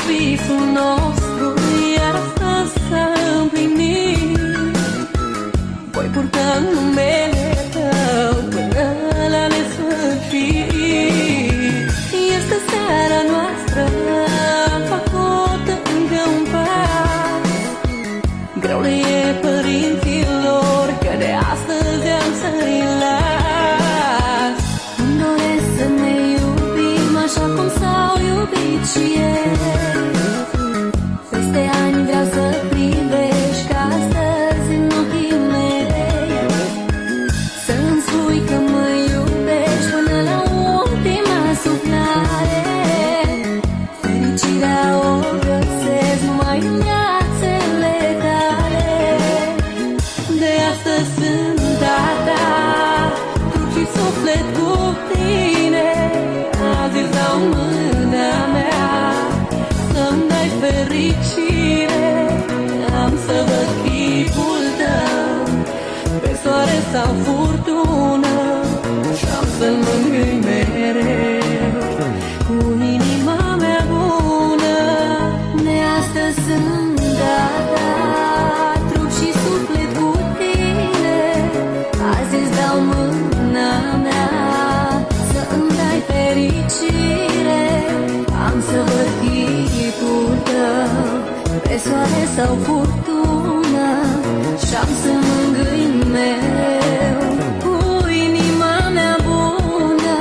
Visul nostru iar astăzi s-a împlinit. Voi purta numele Tău până la nesfârșit. Este seara noastră, am făcut încă un pas. Greu le e părinților că de astăzi am să-i las. Îmi doresc să ne iubim așa cum s-au iubit și ei. Peste ani vreau să privești ca astăzi în ochii mei, să-mi spui că mă iubești până la ultima suflare. Fericirea o găsesc numai în brațele tale. De astăzi sunt a ta, trup și suflet cu tine. Azi îți dau mâna mea să-mi dai fericire. Am să văd chipul tău pe soare sau furtună și am să-l mângâi mereu cu inima mea bună. De astăzi sunt a ta, trup și suflet cu tine. Azi îți dau mâna mea să-mi dai fericire. Am să văd chipul tău pe soare sau furtună și am să mângâi mereu cu inima mea bună.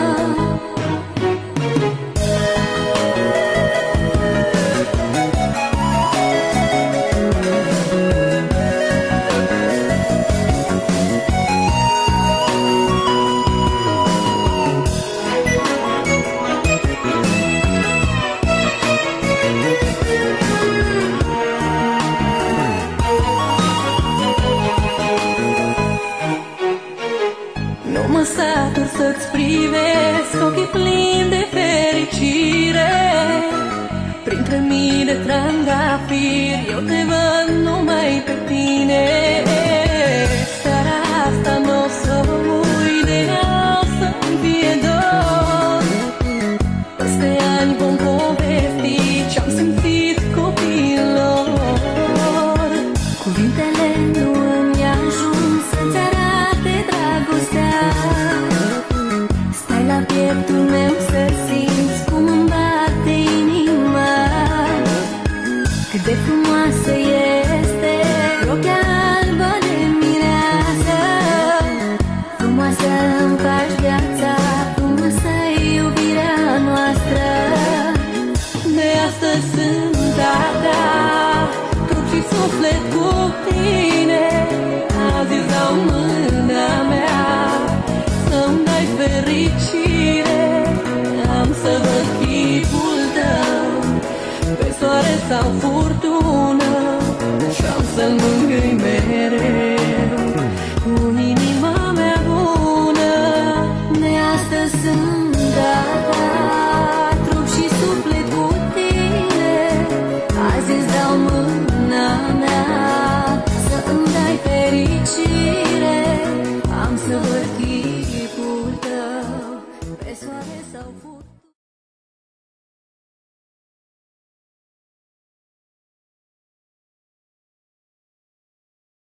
Nu mă satur să-ți privesc ochii plini de fericire. Printre mii de trandafiri eu te văd numai pe tine. Seara asta n-o să uit, de ea o să-mi fie dor. Peste ani vom povesti ce-am simțit copiilor. Cuvintele nu îmi ajung să-ți arate dragostea. Stai la pieptul meu să simți cum îmi bate inima. Cât de frumoasă este rochea albă de mireasă. Frumoasă îmi faci viața, frumoasă iubirea noastră. De astăzi sunt a ta, trup și suflet cu tine. Azi îți dau mâna mea să-mi dai fericire. Am să văd chipul tău pe soare sau